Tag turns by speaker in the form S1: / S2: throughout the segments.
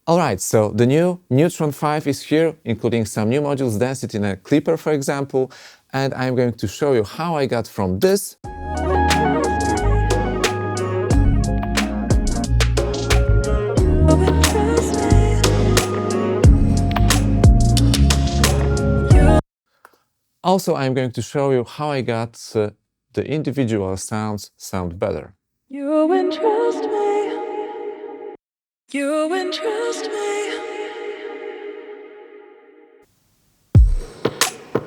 S1: Alright, so the new Neutron 5 is here, including some new modules, density and a clipper, for example, and I'm going to show you how I got from this Also, I'm going to show you how I got the individual sounds sound better.
S2: You interest me. You interest me.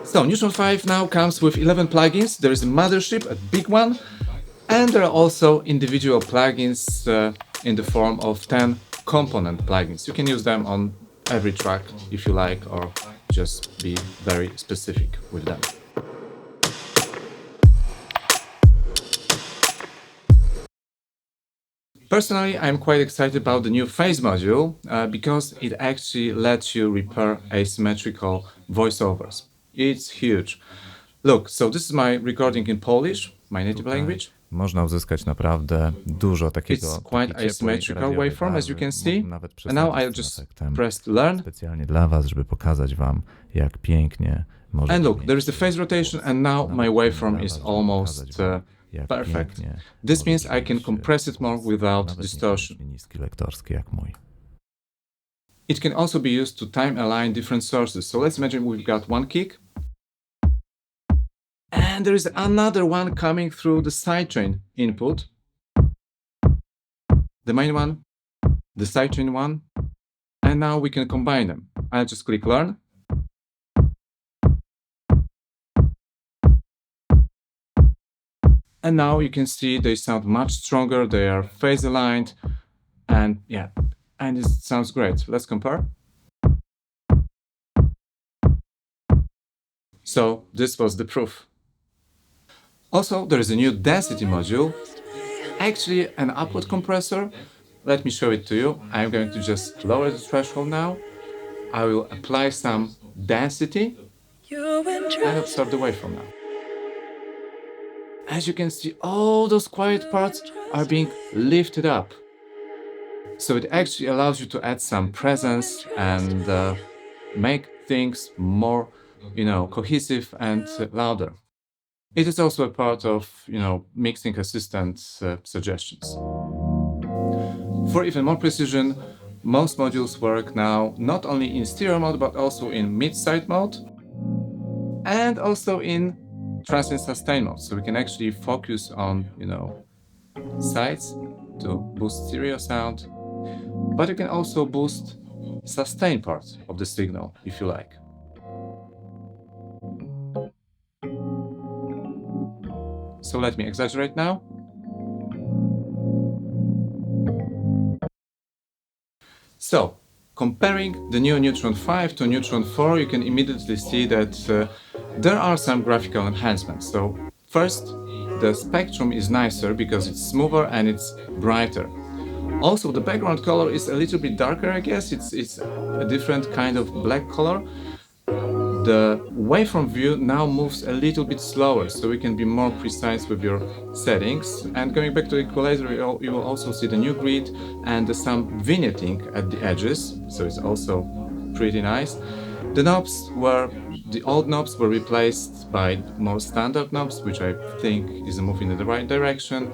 S1: So, Neutron 5 now comes with 11 plugins. There is a mothership, a big one, and there are also individual plugins in the form of 10 component plugins. You can use them on every track if you like, or just be very specific with them. Personally, I'm quite excited about the new phase module because it actually lets you repair asymmetrical voiceovers. It's huge. Look, so this is my recording in Polish, my native language.
S3: Można uzyskać naprawdę dużo takiego.
S1: It's quite asymmetrical waveform, as you can see. And now I'll just press learn.
S3: Specjalnie dla was, żeby pokazać wam, jak pięknie może.
S1: And look, there is the phase rotation, and now my waveform is almost perfect. This means I can compress it more without distortion.
S3: Niski lektorski jak mój.
S1: It can also be used to time align different sources. So let's imagine we've got one kick. And there is another one coming through the sidechain input. The main one, the sidechain one, and now we can combine them. I'll just click learn. And now you can see they sound much stronger, they are phase aligned, and yeah, and it sounds great. Let's compare. So this was the proof. Also, there is a new density module, actually an upward compressor. Let me show it to you. I'm going to just lower the threshold now. I will apply some density and observe the waveform now. As you can see, all those quiet parts are being lifted up. So it actually allows you to add some presence and make things more, cohesive and louder. It is also a part of, mixing assistant suggestions. For even more precision, most modules work now not only in stereo mode, but also in mid-side mode and also in transient-sustain mode. So we can actually focus on, sides to boost stereo sound, but you can also boost sustain part of the signal if you like. So let me exaggerate now. So, comparing the new Neutron 5 to Neutron 4, you can immediately see that there are some graphical enhancements. So, first, the spectrum is nicer because it's smoother and it's brighter. Also, the background color is a little bit darker, I guess. It's a different kind of black color. The waveform view now moves a little bit slower, so we can be more precise with your settings. And going back to the equalizer, you will also see the new grid and some vignetting at the edges, so it's also pretty nice. The old knobs were replaced by more standard knobs, which I think is a move in the right direction.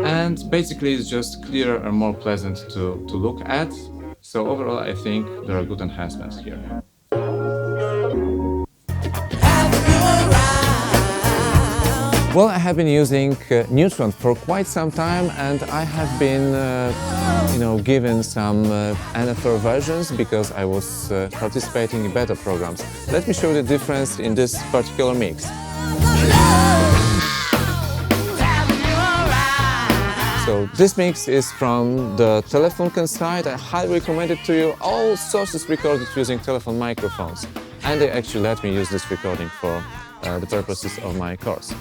S1: And basically it's just clearer and more pleasant to look at. So overall, I think there are good enhancements here. Well, I have been using Neutron for quite some time, and I have been, given some NFR versions because I was participating in beta programs. Let me show you the difference in this particular mix. So this mix is from the Telefunken side. I highly recommend it to you. All sources recorded using telephone microphones, and they actually let me use this recording for the purposes of my course.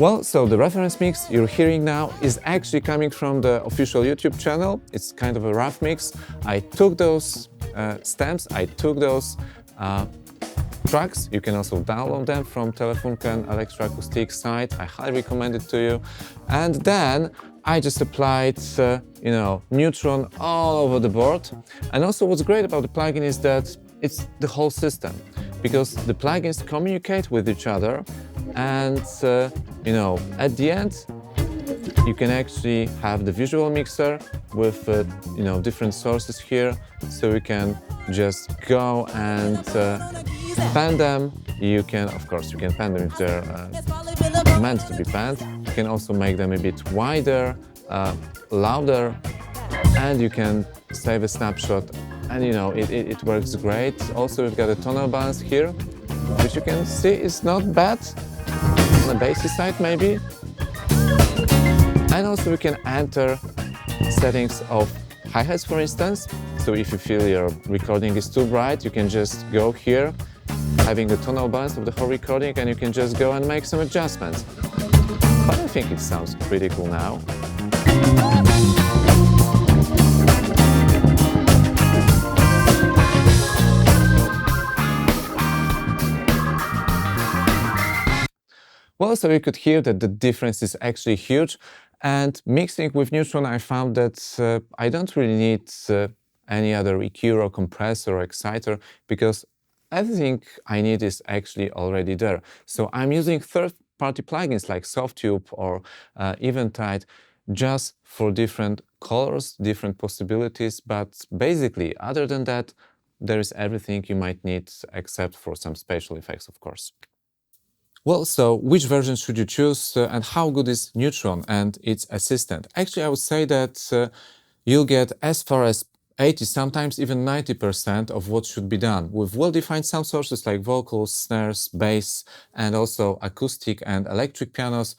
S1: Well, so the reference mix you're hearing now is actually coming from the official YouTube channel. It's kind of a rough mix. I took those stems, I took those tracks. You can also download them from Interplugin electroacoustic site. I highly recommend it to you. And then I just applied, Neutron all over the board. And also what's great about the plugin is that it's the whole system, because the plugins communicate with each other, and at the end you can actually have the visual mixer with different sources here, so you can just go and pan them. You can pan them if they're meant to be panned. You can also make them a bit wider, louder, and you can save a snapshot, and it works great. Also, we've got a tonal balance here, which you can see is not bad, on the bassy side maybe. And also we can enter settings of hi-hats, for instance. So if you feel your recording is too bright, you can just go here, having the tonal balance of the whole recording, and you can just go and make some adjustments. But I think it sounds pretty cool now. Well, so you could hear that the difference is actually huge. And mixing with Neutron, I found that I don't really need any other EQ or compressor or exciter, because everything I need is actually already there. So I'm using third-party plugins like Softtube or Eventide just for different colors, different possibilities. But basically, other than that, there is everything you might need, except for some spatial effects, of course. Well, so which version should you choose, and how good is Neutron and its assistant? Actually, I would say that you'll get as far as 80, sometimes even 90% of what should be done. With well-defined sound sources like vocals, snares, bass, and also acoustic and electric pianos,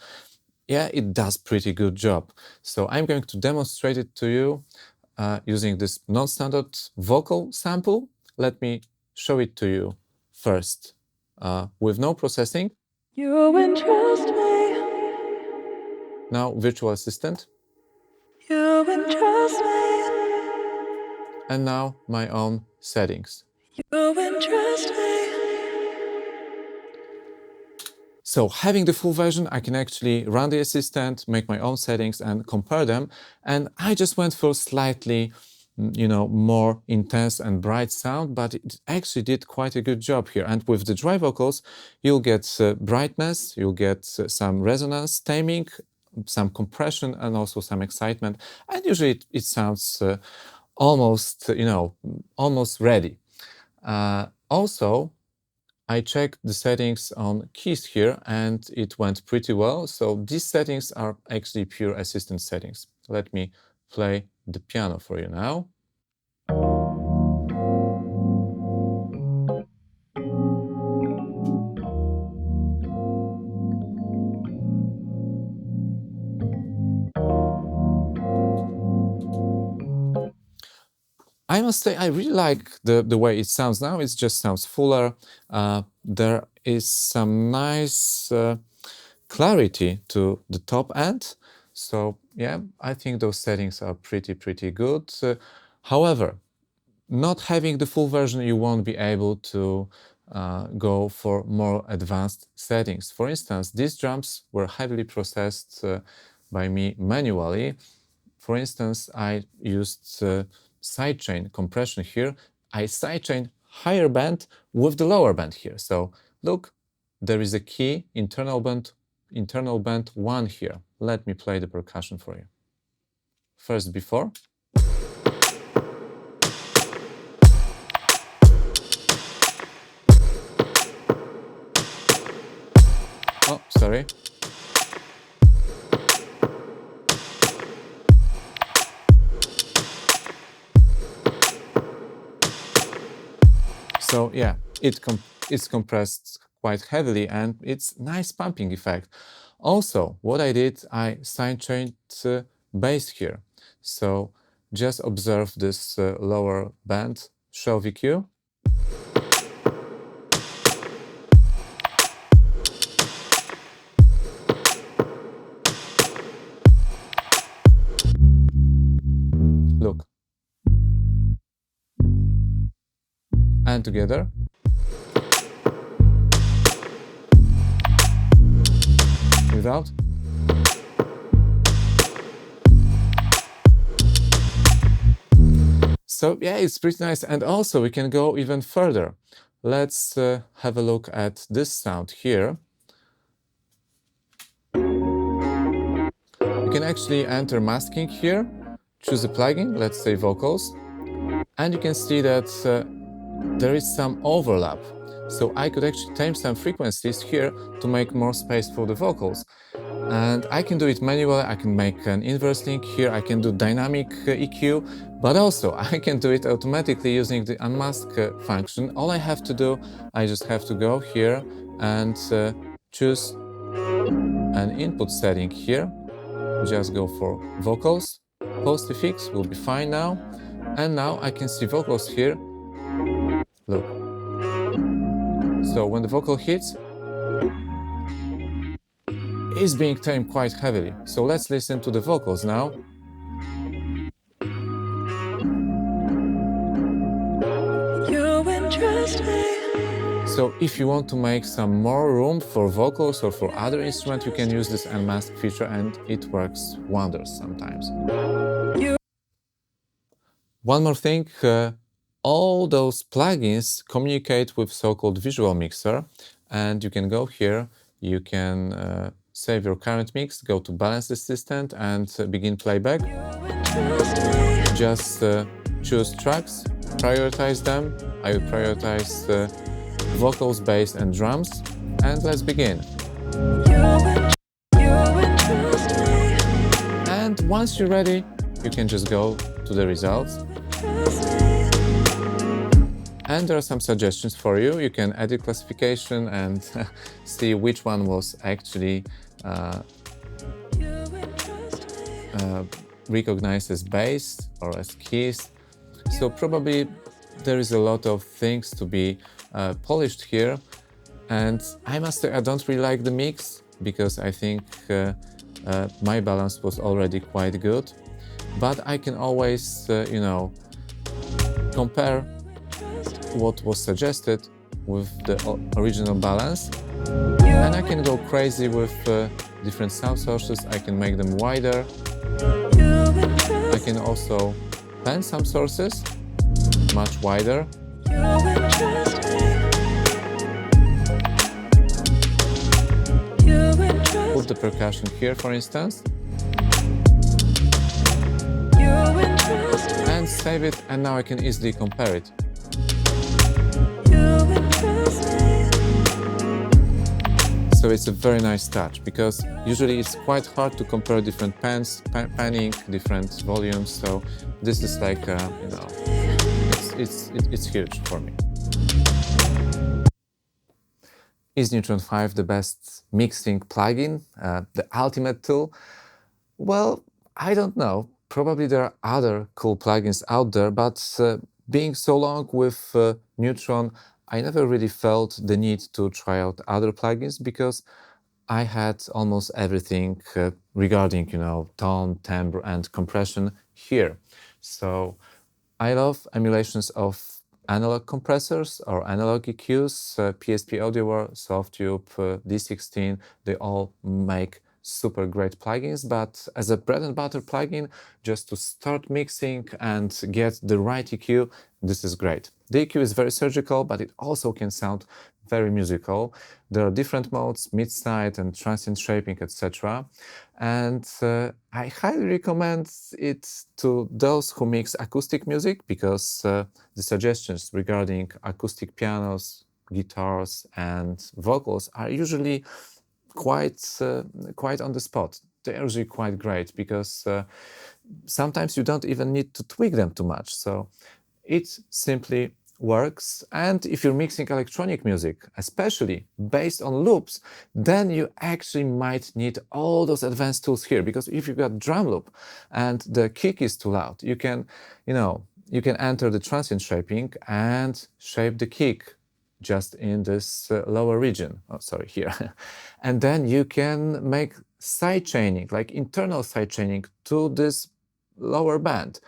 S1: yeah, it does pretty good job. So I'm going to demonstrate it to you using this non-standard vocal sample. Let me show it to you first with no processing.
S2: You interest me.
S1: Now, virtual assistant.
S2: You interest me.
S1: And now my own settings.
S2: You interest me.
S1: So having the full version, I can actually run the assistant, make my own settings and compare them. And I just went for slightly, more intense and bright sound, but it actually did quite a good job here. And with the dry vocals, you'll get brightness, you'll get some resonance, taming, some compression, and also some excitement. And usually it sounds almost ready. Also, I checked the settings on keys here, and it went pretty well. So these settings are actually pure assistant settings. Let me play the piano for you now. I must say, I really like the way it sounds now. It just sounds fuller. There is some nice clarity to the top end. So yeah, I think those settings are pretty good. However, not having the full version, you won't be able to go for more advanced settings. For instance, these drums were heavily processed by me manually. For instance, I used sidechain compression here. I sidechain higher band with the lower band here. So look, there is a key internal band 1 here. Let me play the percussion for you. First before. Oh, sorry. So yeah, it's compressed quite heavily, and it's nice pumping effect. Also, what I did, I sidechained bass here. So just observe this lower band, show VQ. and together. Without. So yeah, it's pretty nice. And also we can go even further. Let's have a look at this sound here. You can actually enter masking here, choose a plugin, let's say vocals, and you can see that there is some overlap. So I could actually tame some frequencies here to make more space for the vocals. And I can do it manually. I can make an inverse link here. I can do dynamic EQ, but also I can do it automatically using the unmask function. All I have to do, I just have to go here and choose an input setting here. Just go for vocals. Post-effects will be fine now. And now I can see vocals here. Look. So when the vocal hits, is being tamed quite heavily. So let's listen to the vocals now.
S2: You interest me.
S1: So if you want to make some more room for vocals or for other instruments, you can use this unmask feature and it works wonders sometimes. One more thing, all those plugins communicate with so-called visual mixer, and you can go here, you can save your current mix, go to balance assistant and begin playback. Just choose tracks, prioritize them. I will prioritize vocals, bass and drums, and let's begin. And once you're ready, you can just go to the results. And there are some suggestions for you. You can edit classification and see which one was actually recognized as bass or as keys. So probably there is a lot of things to be polished here. And I must say I don't really like the mix because I think my balance was already quite good. But I can always, you know, compare what was suggested with the original balance. And I can go crazy with different sound sources. I can make them wider. I can also pan some sources much wider. Put the percussion here, for instance. And save it, and now I can easily compare it. So it's a very nice touch, because usually it's quite hard to compare different panning, different volumes. So this is like, you know, it's huge for me. Is Neutron 5 the best mixing plugin, the ultimate tool? Well, I don't know. Probably there are other cool plugins out there, but being so long with Neutron, I never really felt the need to try out other plugins because I had almost everything regarding, you know, tone, timbre, and compression here. So I love emulations of analog compressors or analog EQs, PSP Audioware, Softube, D16, they all make super great plugins, but as a bread and butter plugin, just to start mixing and get the right EQ, this is great. The EQ is very surgical, but it also can sound very musical. There are different modes, mid-side and transient shaping, etc. And I highly recommend it to those who mix acoustic music, because the suggestions regarding acoustic pianos, guitars and vocals are usually quite on the spot. They're usually quite great because sometimes you don't even need to tweak them too much. So it simply works. And if you're mixing electronic music, especially based on loops, then you actually might need all those advanced tools here, because if you've got drum loop and the kick is too loud, you can, you know, you can enter the transient shaping and shape the kick just in this lower region, oh, sorry, here. And then you can make sidechaining, like internal sidechaining to this lower band.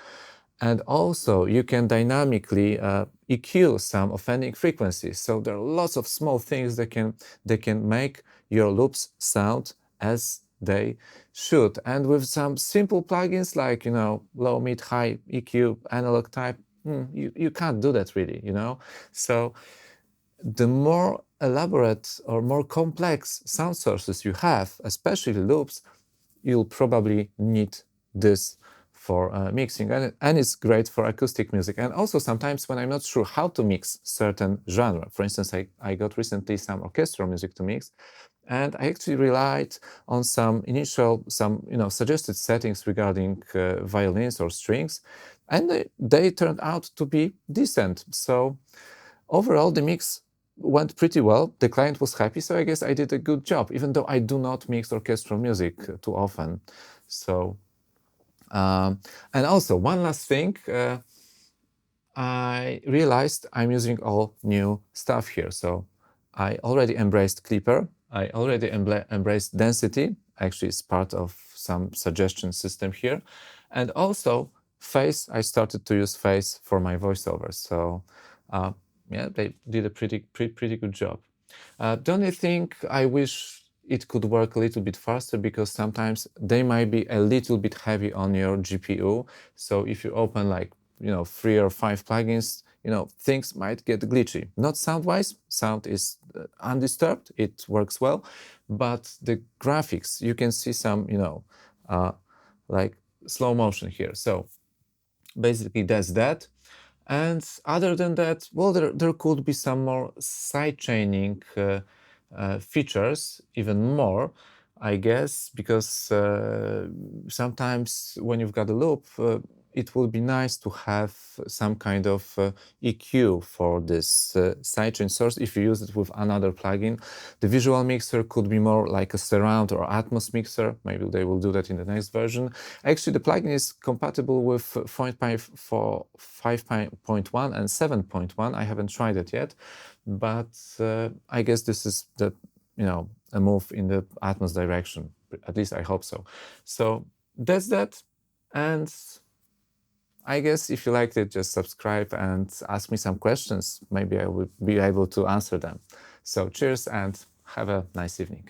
S1: And also you can dynamically EQ some offending frequencies. So there are lots of small things that can make your loops sound as they should. And with some simple plugins like, low, mid, high EQ, analog type, you can't do that really, So the more elaborate or more complex sound sources you have, especially loops, you'll probably need this for mixing, and it's great for acoustic music. And also sometimes when I'm not sure how to mix certain genre, for instance, I got recently some orchestral music to mix, and I actually relied on some suggested settings regarding violins or strings, and they turned out to be decent. So overall, the mix went pretty well. The client was happy, so I guess I did a good job, even though I do not mix orchestral music too often. So, and also one last thing, I realized I'm using all new stuff here. So I already embraced Clipper. I already embraced density. Actually, it's part of some suggestion system here. And also Phase, I started to use Phase for my voiceovers. So yeah, they did a pretty good job. The only thing I wish it could work a little bit faster, because sometimes they might be a little bit heavy on your GPU. So if you open like 3 or 5 plugins, things might get glitchy. Not sound-wise, sound is undisturbed, it works well, but the graphics, you can see some, like slow motion here. So basically that's that. And other than that, well, there could be some more sidechaining features, even more, I guess, because sometimes when you've got a loop, it would be nice to have some kind of EQ for this sidechain source if you use it with another plugin. The visual mixer could be more like a surround or Atmos mixer. Maybe they will do that in the next version. Actually, the plugin is compatible with 5.1 and 7.1. I haven't tried it yet, but I guess this is a move in the Atmos direction. At least I hope so. So that's that. And I guess if you liked it, just subscribe and ask me some questions. Maybe I will be able to answer them. So cheers and have a nice evening.